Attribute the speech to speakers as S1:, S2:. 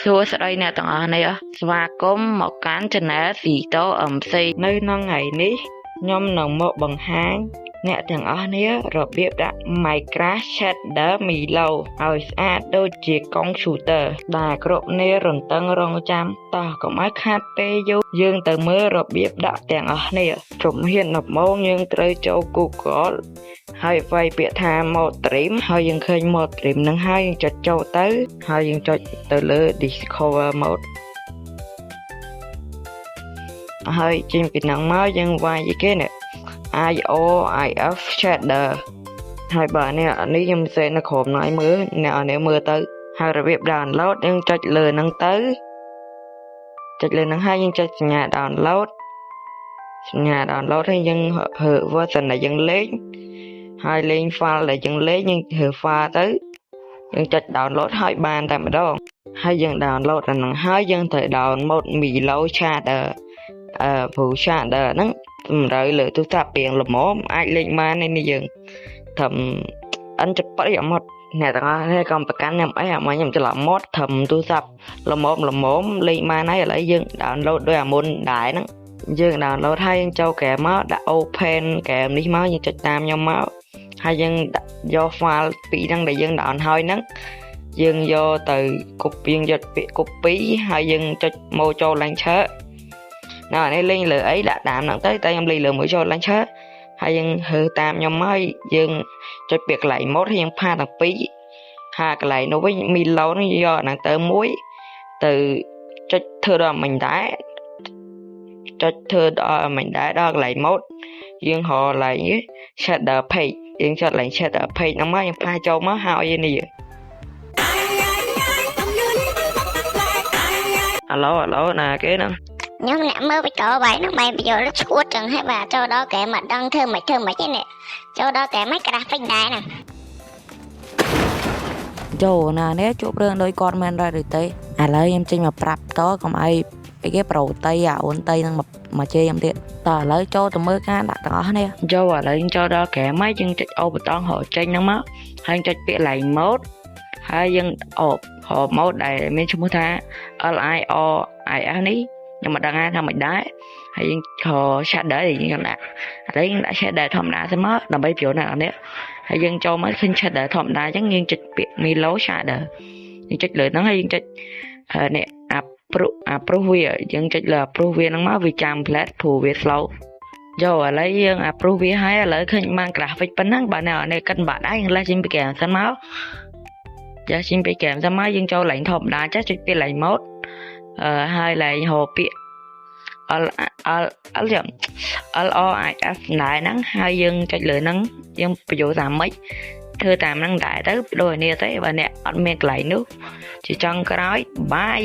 S1: សួស្តីអ្នកទាំងអស់គ្នាស្វាគមន៍មកកាន់ Channel Vito MC នៅក្នុងថ្ងៃនេះខ្ញុំនឹងមកបង្ហាញអ្នកទាំងអស់គ្នារបៀបដាក់ Minecraft Shader Milo ឲ្យស្អាតដូចជាកុំព្យូទ័រដែលគ្រប់គ្នារន្ទឹងរង់ចាំតោះកុំឲ្យខាតពេលយូរយើងទៅមើលរបៀបដាក់ទាំងអស់គ្នាជំហានដំបូងយើងត្រូវចូល Google ហើយវាយពាក្យថា Mod Stream ហើយយើងឃើញ Mod Stream នឹងហើយយើងចុចចូលទៅហើយយើងចុចទៅលើ Discover Mode ហើយចេញពីហ្នឹងមកយើងវាយគេនេះ IOIF Shader ហើយបើនេះខ្ញុំសេនៅក្រុមណៃមើលអ្នកនេះមើលទៅហើយរបៀប download យើងចុចលើហ្នឹងទៅចុចលើហ្នឹងហើយយើងចុចសញ្ញា download ហើយយើងហឺ version ដែលយើងលេងហើយលេង file ដែលយើងលេងយើងហឺ file ទៅយើងចុច download ហើយបានតែម្ដងហើយយើង download អាហ្នឹងហើយយើងត្រូវ download Milo Shader ព្រោះ Shader ហ្នឹងសម្រាប់លើទូរស័ព្ទពីងល្មមអាចលេងបាននេះយើងត្រឹមអិនចប៉ិអត់អ្នកទាំងអស់នេះកំប្រកាន់ខ្ញុំអីអាមកខ្ញុំច្រឡំមកត្រឹមទូរស័ព្ទល្មមលេងបានហើយឥឡូវយើង download ដោយអាមុនដែរហ្នឹងយើង download ហើយយើងចូលហ្គេមមកដាក់ open ហ្គេមនេះមកយើងចុចតាមខ្ញុំមកហើយយើងយក file ពីរហ្នឹងដែលយើង download ហើយហ្នឹងយើងយកទៅ copy យើងយកពាក្យ copy ហើយយើងចុចមកចូល launcher ណ៎នេះលេងលើអីដាក់តាមហ្នឹងទៅតែខ្ញុំលេងលើមួយចូល launcher ហើយយើងហឺតាមខ្ញុំមកយើងចុចពាក្យកន្លែង mode ហើយយើងផាទាំងពីរហើយកន្លែងនោះវិញ Milo នេះយកអាហ្នឹងទៅមួយទៅចុចធ្វើដល់មិញដែរដល់កន្លែង mode យើងរកកន្លែង shader page យើងចុចកន្លែង shader page ហ្នឹងមកយើងផាចូលមកហើយនេះអាឡូណាគេហ្នឹង
S2: ខ្ញុំអ្នកមើលវីដេអូបាយហ្នឹងបែបយល់ឈួតចឹងហើយបាទចូលដល់ហ្គេមមកដឹងធ្វើមិនទេនេះចូលដល់ហ្គេមមកក្រាស់ពេញដែរហ្នឹង
S1: ចូលណានេះជួបរឿងដោយគាត់មែនដែរឬទេឥឡូវខ្ញុំចេញមកប្រាប់តកុំឲ្យគេប្រូតៃអូនតៃនឹងមកជេរខ្ញុំទៀតតឥឡូវចូលទៅមើលការដាក់ទាំងអស់នេះចូលឥឡូវចូលដល់ហ្គេមហើយយើងចុចអូប៊ូតុងរកចេញហ្នឹងមកហើយចុចពាក្យ line mode ហើយយើងអូប mode ដែលមានឈ្មោះថា LIOIF នេះខ្ញុំមិនដឹងថាមិនដែរហើយយើងខ shader យើងដាក់ឥឡូវយើងដាក់ shader ធម្មតាសិនមកដើម្បីប្រួលអ្នកនេះហើយយើងចូលមកឃើញ shader ធម្មតាអញ្ចឹងយើងចុចពាក្យ Milo Shader យើងចុចលើហ្នឹងហើយយើងចុចនេះ approve វាយើងចុចលើ approve វាហ្នឹងមកវាចាំ plate ព្រោះវា slow ចូលឥឡូវយើង approve វាហើយឥឡូវឃើញបាន graphic ប៉ុណ្ណឹងបើអ្នកនេះគិតបាក់ដែរយើងលេះចេញពី game សិនមកចាចេញពី game សិនមកយើងចូលឡើងធម្មតាចាចុចពាក្យ line mode ហើយឡើងហៅពាក្យ LOIF ណែហ្នឹងហើយយើងចុចលើហ្នឹងយើងបញ្ចូលតាមម៉េចធ្វើតាមហ្នឹងដែរទៅដូចនេះទេបើអ្នកអត់មានកន្លែងនោះជាចុងក្រោយបាយ